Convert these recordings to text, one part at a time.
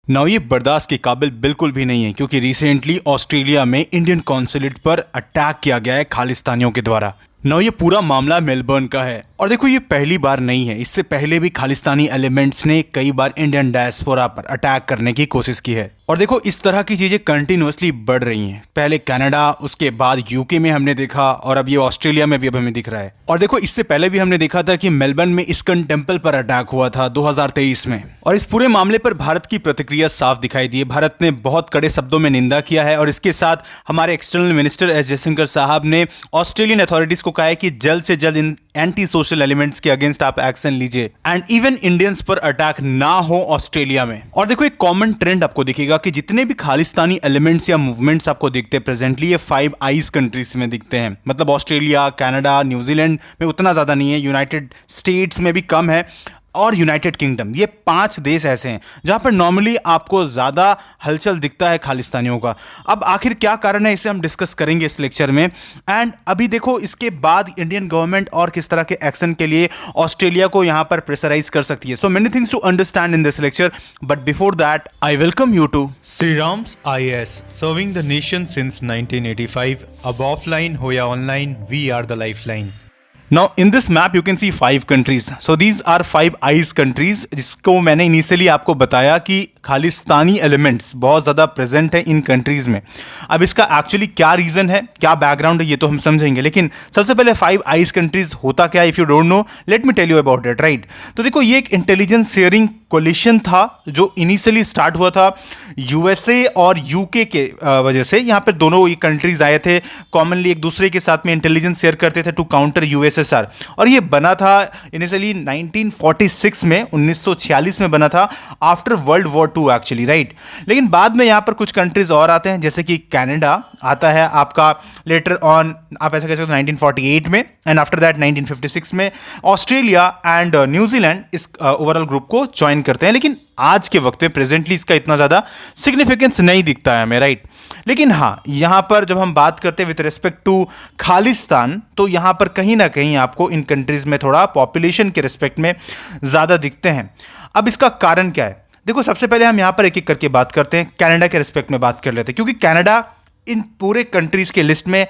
ना ये बर्दाश्त के काबिल बिल्कुल भी नहीं है क्योंकि रिसेंटली ऑस्ट्रेलिया में इंडियन कॉन्सुलेट पर अटैक किया गया है खालिस्तानियों के द्वारा। ना ये पूरा मामला मेलबर्न का है और देखो ये पहली बार नहीं है, इससे पहले भी खालिस्तानी एलिमेंट्स ने कई बार इंडियन डायस्पोरा पर अटैक करने की कोशिश की है। और देखो इस तरह की चीजें कंटिन्यूअसली बढ़ रही हैं। पहले कनाडा, उसके बाद यूके में हमने देखा और अब ये ऑस्ट्रेलिया में भी अब हमें दिख रहा है। और देखो इससे पहले भी हमने देखा था कि मेलबर्न में इस्कन टेम्पल पर अटैक हुआ था 2023 में। और इस पूरे मामले पर भारत की प्रतिक्रिया साफ दिखाई दी है। भारत ने बहुत कड़े शब्दों में निंदा किया है और इसके साथ हमारे एक्सटर्नल मिनिस्टर एस जयशंकर साहब ने ऑस्ट्रेलियन अथॉरिटीज को कहा है कि जल्द से जल्द इन एंटी सोशल एलिमेंट्स के अगेंस्ट आप एक्शन लीजिए एंड इवन इंडियंस पर अटैक ना हो ऑस्ट्रेलिया में। और देखो एक कॉमन ट्रेंड आपको दिखेगा कि जितने भी खालिस्तानी एलिमेंट्स या मूवमेंट्स आपको दिखते हैं प्रेजेंटली, ये 5 आइज कंट्रीज में दिखते हैं। मतलब ऑस्ट्रेलिया, कनाडा, न्यूजीलैंड में उतना ज्यादा नहीं है, यूनाइटेड स्टेट्स में भी कम है और यूनाइटेड किंगडम। ये 5 देश ऐसे हैं जहां पर नॉर्मली आपको ज्यादा हलचल दिखता है खालिस्तानियों का। अब आखिर क्या कारण है, इसे हम डिस्कस करेंगे इस लेक्चर में। एंड अभी देखो इसके बाद इंडियन गवर्नमेंट और किस तरह के एक्शन के लिए ऑस्ट्रेलिया को यहां पर प्रेशराइज कर सकती है। So many things to understand in this lecture, but before that I welcome you to Sriram's IAS, serving the nation since 1985. अब offline हो या online, we are the lifeline. Now in this map you can see 5 countries. So these are 5 eyes countries जिसको मैंने initially आपको बताया कि Khalistani elements बहुत ज़्यादा प्रेजेंट है इन कंट्रीज़ में। अब इसका एक्चुअली क्या रीज़न है, क्या बैकग्राउंड है, ये तो हम समझेंगे, लेकिन सबसे पहले 5 आइज कंट्रीज़ होता क्या है, if you don't know let me tell you about it, right. तो देखो ये एक इंटेलिजेंस शेयरिंग कोलिशन था जो इनिशियली स्टार्ट हुआ था यूएसए और यूके के वजह से। यहाँ पर दोनों ये कंट्रीज आए थे, कॉमनली एक दूसरे के साथ में इंटेलिजेंस शेयर करते थे टू काउंटर यूएसएसआर। और ये बना था इनिशियली 1946 में, 1946 में बना था after world war II actually, right. लेकिन बाद में यहाँ पर कुछ कंट्रीज और आते हैं, जैसे कि कनाडा आता है आपका लेटर ऑन, आप ऐसा कह सकते हो 1948 में, एंड आफ्टर दैट 1956 में ऑस्ट्रेलिया एंड न्यूजीलैंड इस ओवरऑल ग्रुप को ज्वाइन करते हैं। लेकिन आज के वक्त में प्रेजेंटली इसका इतना ज़्यादा सिग्निफिकेंस नहीं दिखता है हमें, राइट। लेकिन हाँ, यहाँ पर जब हम बात करते हैं विथ रिस्पेक्ट टू खालिस्तान, तो यहाँ पर कहीं ना कहीं आपको इन कंट्रीज में थोड़ा पॉपुलेशन के रिस्पेक्ट में ज़्यादा दिखते हैं। अब इसका कारण क्या है, देखो सबसे पहले हम यहाँ पर एक एक करके बात करते हैं। कनाडा के रिस्पेक्ट में बात कर लेते हैं क्योंकि कनाडा इन पूरे कंट्रीज के लिस्ट में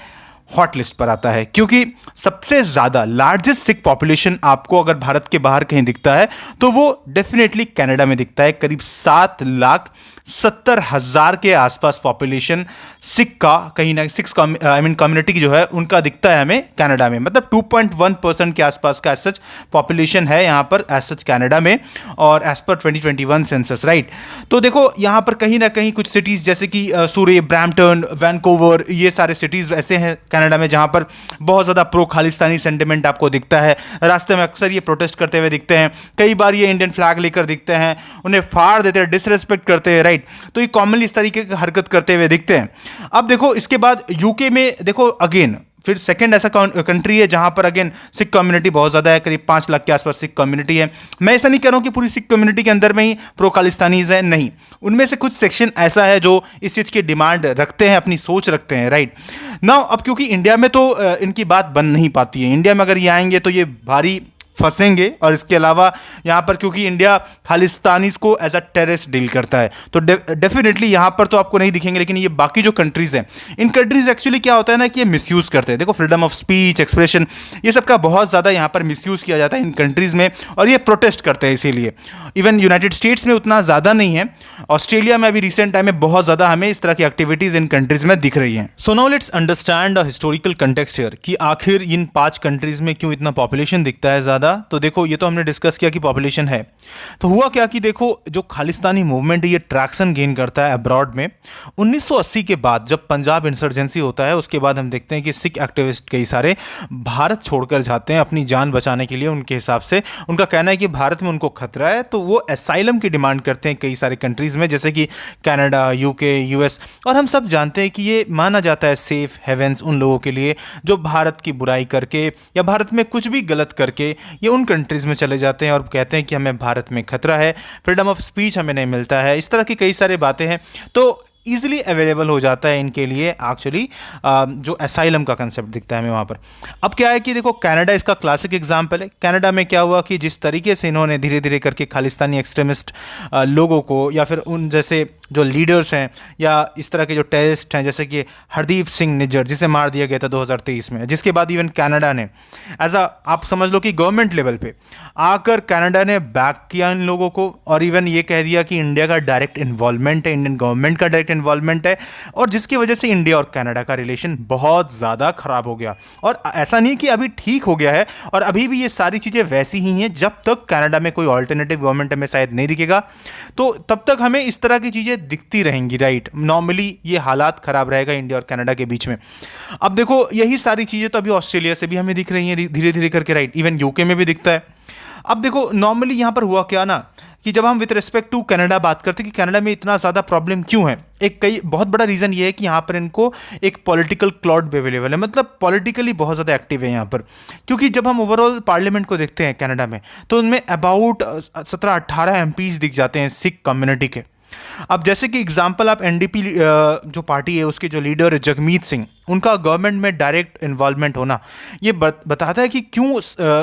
हॉट लिस्ट पर आता है, क्योंकि सबसे ज़्यादा लार्जेस्ट सिख पॉपुलेशन आपको अगर भारत के बाहर कहीं दिखता है तो वो डेफिनेटली कनाडा में दिखता है। करीब 7,70,000 के आसपास पॉपुलेशन सिख का, कहीं ना सिख कम्युनिटी की जो है उनका दिखता है हमें कनाडा में। मतलब 2.1% के आसपास का एज सच पॉपुलेशन है यहाँ पर एज सच कनाडा में, और एज पर 2021 सेंसस, राइट। तो देखो यहाँ पर कहीं ना कहीं कुछ सिटीज़ जैसे कि सूरे, ब्रैम्पटन, वैनकूवर, ये सारे सिटीज़ ऐसे हैं कनाडा में जहाँ पर बहुत ज़्यादा प्रो खालिस्तानी सेंटिमेंट आपको दिखता है। रास्ते में अक्सर ये प्रोटेस्ट करते हुए दिखते हैं, कई बार ये इंडियन फ्लैग लेकर दिखते हैं, उन्हें फाड़ देते हैं, डिसरेस्पेक्ट करते हैं, राइट। तो ये कॉमनली इस तरीके की हरकत करते हुए दिखते हैं। अब देखो इसके बाद यूके में देखो अगेन फिर सेकंड ऐसा कंट्री है जहां पर अगेन सिख कम्युनिटी बहुत ज़्यादा है, करीब 5 लाख के आसपास सिख कम्युनिटी है। मैं ऐसा नहीं कह रहा हूं कि पूरी सिख कम्युनिटी के अंदर में ही प्रो खालिस्तानीज है, नहीं, उनमें से कुछ सेक्शन ऐसा है जो इस चीज़ की डिमांड रखते हैं, अपनी सोच रखते हैं, राइट। नाउ अब क्योंकि इंडिया में तो इनकी बात बन नहीं पाती है, इंडिया में अगर ये आएंगे तो ये भारी फंसेंगे। और इसके अलावा यहाँ पर क्योंकि इंडिया खालिस्तानीज को एज अ टेररिस्ट डील करता है तो डेफिनेटली यहाँ पर तो आपको नहीं दिखेंगे। लेकिन ये बाकी जो कंट्रीज हैं, इन कंट्रीज एक्चुअली क्या होता है ना कि ये मिसयूज़ करते हैं। देखो फ्रीडम ऑफ स्पीच, एक्सप्रेशन, ये सब का बहुत ज़्यादा यहाँ पर मिसयूज़ किया जाता है इन कंट्रीज़ में, और ये प्रोटेस्ट करते हैं। इसीलिए इवन यूनाइटेड स्टेट्स में उतना ज़्यादा नहीं है, ऑस्ट्रेलिया में अभी रिसेंट टाइम में बहुत ज़्यादा हमें इस तरह की एक्टिविटीज़ इन कंट्रीज़ में दिख रही हैं। So now let's understand the historical context here कि आखिर इन 5 कंट्रीज़ में क्यों इतना पॉपुलेशन दिखता है ज़्यादा। तो देखो ये तो हमने डिस्कस किया कि पॉपुलेशन है, तो हुआ क्या कि देखो जो खालिस्तानी मूवमेंट है ये ट्रैक्शन गेन करता है अब्रॉड में। 1980 के बाद जब पंजाब इंसर्जेंसी होता है, उसके बाद हम देखते हैं कि सिख एक्टिविस्ट कई सारे भारत छोड़कर जाते हैं अपनी जान बचाने के लिए। उनके हिसाब से उनका कहना है कि भारत में उनको खतरा है, तो वो एसाइलम की डिमांड करते हैं कई सारे कंट्रीज में, जैसे कि कनाडा, यूके, यूएस। और हम सब जानते हैं कि ये माना जाता है सेफ हेवेंस उन लोगों के लिए जो भारत की बुराई करके या भारत में कुछ भी गलत करके ये उन कंट्रीज में चले जाते हैं और कहते हैं कि हमें भारत में खतरा है, फ्रीडम ऑफ स्पीच हमें नहीं मिलता है, इस तरह की कई सारी बातें हैं। तो ईजिली अवेलेबल हो जाता है इनके लिए एक्चुअली जो असाइलम का कंसेप्ट दिखता है हमें वहाँ पर। अब क्या है कि देखो कनाडा इसका क्लासिक एग्जाम्पल है। कनाडा में क्या हुआ कि जिस तरीके से इन्होंने धीरे धीरे करके खालिस्तानी एक्सट्रीमिस्ट लोगों को या फिर उन जैसे जो लीडर्स हैं या इस तरह के जो टेररिस्ट हैं जैसे कि हरदीप सिंह निज्जर जिसे मार दिया गया था 2023 में, जिसके बाद इवन कनाडा ने आप समझ लो कि गवर्नमेंट लेवल पे आकर कनाडा ने बैक किया इन लोगों को और इवन ये कह दिया कि इंडिया का डायरेक्ट इन्वॉल्वमेंट है, इंडियन गवर्नमेंट का डायरेक्ट इन्वॉल्वमेंट है और जिसकी वजह से इंडिया और कनाडा का रिलेशन बहुत ज़्यादा खराब हो गया। और ऐसा नहीं कि अभी ठीक हो गया है और अभी भी ये सारी चीज़ें वैसी ही हैं। जब तक कनाडा में कोई ऑल्टरनेटिव गवर्नमेंट हमें शायद नहीं दिखेगा तो तब तक हमें इस तरह की चीज़ें दिखती रहेंगी, राइट। नॉर्मली ये हालात खराब रहेगा इंडिया और कनाडा के बीच में। अब देखो यही सारी चीज़ें तो अभी ऑस्ट्रेलिया से भी हमें दिख रही हैं धीरे धीरे करके, राइट। इवन यूके में भी दिखता है। अब देखो नॉर्मली यहाँ पर हुआ क्या ना कि जब हम विद रिस्पेक्ट टू कनाडा बात करते हैं कि कनाडा में इतना ज़्यादा प्रॉब्लम क्यों है, एक बहुत बड़ा रीज़न ये है कि यहाँ पर इनको एक पॉलिटिकल क्लाउड भी अवेलेबल है, मतलब पॉलिटिकली बहुत ज़्यादा एक्टिव है यहाँ पर। क्योंकि जब हम ओवरऑल पार्लियामेंट को देखते हैं कनाडा में तो उनमें अबाउट 17-18 MPs दिख जाते हैं सिख कम्युनिटी के। अब जैसे कि एग्जांपल आप एनडीपी जो पार्टी है उसके जो लीडर है जगमीत सिंह, उनका गवर्नमेंट में डायरेक्ट इन्वॉल्वमेंट होना ये बताता है कि क्यों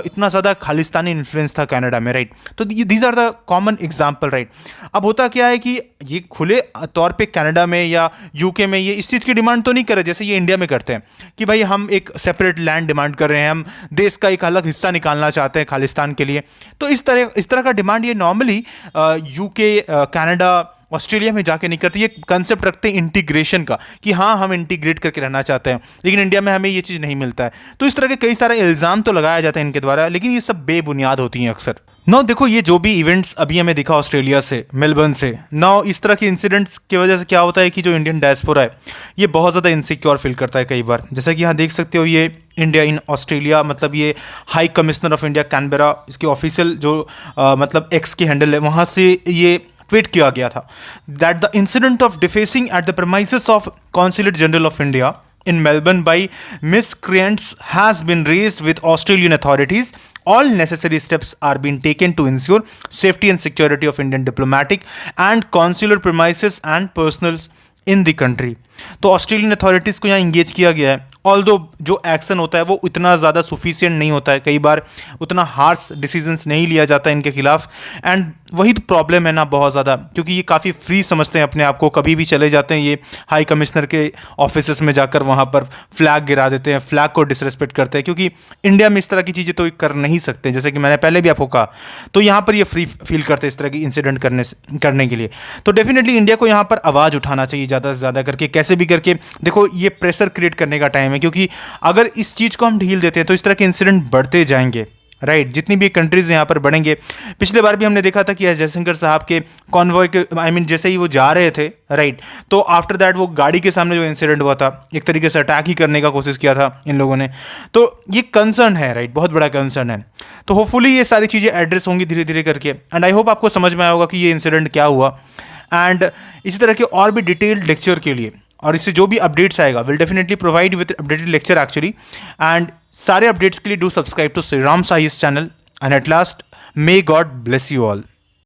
इतना ज़्यादा खालिस्तानी इन्फ्लुएंस था कनाडा में, राइट। तो these are the common example, right. अब होता क्या है कि ये खुले तौर पे कनाडा में या यूके में ये इस चीज़ की डिमांड तो नहीं कर रहे जैसे ये इंडिया में करते हैं कि भाई हम एक सेपरेट लैंड डिमांड कर रहे हैं, हम देश का एक अलग हिस्सा निकालना चाहते हैं खालिस्तान के लिए। तो इस तरह का डिमांड ये नॉर्मली यूके, कनाडा, ऑस्ट्रेलिया में जाके नहीं करते। ये कंसेप्ट रखते हैं इंटीग्रेशन का कि हाँ हम इंटीग्रेट करके रहना चाहते हैं, लेकिन इंडिया में हमें ये चीज़ नहीं मिलता है। तो इस तरह के कई सारे इल्ज़ाम तो लगाया जाता है इनके द्वारा, लेकिन ये सब बेबुनियाद होती हैं अक्सर। नाउ देखो ये जो भी इवेंट्स अभी हमें दिखा ऑस्ट्रेलिया से, मेलबर्न से, नाउ इस तरह के इंसिडेंट्स की वजह से क्या होता है कि जो इंडियन डायस्पोरा है ये बहुत ज़्यादा इनसिक्योर फील करता है कई बार। जैसा कि यहाँ देख सकते हो ये इंडिया इन ऑस्ट्रेलिया, मतलब ये high commissioner of India Canberra, इसकी ऑफिशियल जो मतलब एक्स की हैंडल है वहाँ से ये ट्वीट किया गया था that the incident of defacing at the premises of consulate general of India in Melbourne by miscreants has been raised with Australian authorities. All necessary steps are being taken to ensure safety and security of Indian diplomatic and consular premises and personals in the country. तो Australian authorities को यहाँ engage किया गया है। Although जो action होता है वो इतना ज़्यादा सुफिशिएंट नहीं होता है, कई बार उतना हार्श डिसीजंस नहीं लिया जाता इनके खिलाफ। एंड वही तो प्रॉब्लम है ना बहुत ज़्यादा, क्योंकि ये काफ़ी फ्री समझते हैं अपने आप को, कभी भी चले जाते हैं ये हाई कमिश्नर के ऑफिस में जाकर वहाँ पर फ्लैग गिरा देते हैं, फ्लैग को डिसरेस्पेक्ट करते हैं। क्योंकि इंडिया में इस तरह की चीज़ें तो कर नहीं सकते, जैसे कि मैंने पहले भी आपको कहा। तो यहाँ पर ये फ्री फील करते हैं इस तरह की इंसिडेंट करने के लिए। तो डेफिनेटली इंडिया को यहाँ पर आवाज़ उठाना चाहिए ज़्यादा से ज़्यादा करके, कैसे भी करके। देखो ये प्रेशर क्रिएट करने का टाइम है, क्योंकि अगर इस चीज़ को हम ढील देते हैं तो इस तरह के इंसिडेंट बढ़ते जाएंगे, राइट। जितनी भी कंट्रीज यहाँ पर बढ़ेंगे। पिछले बार भी हमने देखा था कि जयशंकर साहब के कॉन्वॉय के जैसे ही वो जा रहे थे, राइट, तो आफ्टर दैट वो गाड़ी के सामने जो इंसिडेंट हुआ था, एक तरीके से अटैक ही करने का कोशिश किया था इन लोगों ने। तो ये कंसर्न है, राइट, बहुत बड़ा कंसर्न है। तो होपफुली ये सारी चीज़ें एड्रेस होंगी धीरे धीरे करके। एंड आई होप आपको समझ में आया होगा कि ये इंसिडेंट क्या हुआ। एंड इसी तरह के और भी डिटेल्ड लेक्चर के लिए और इससे जो भी अपडेट्स आएगा will definitely provide with updated lecture actually. And सारे अपडेट्स के लिए do subscribe to Sriram IAS channel. And at last may God bless you all.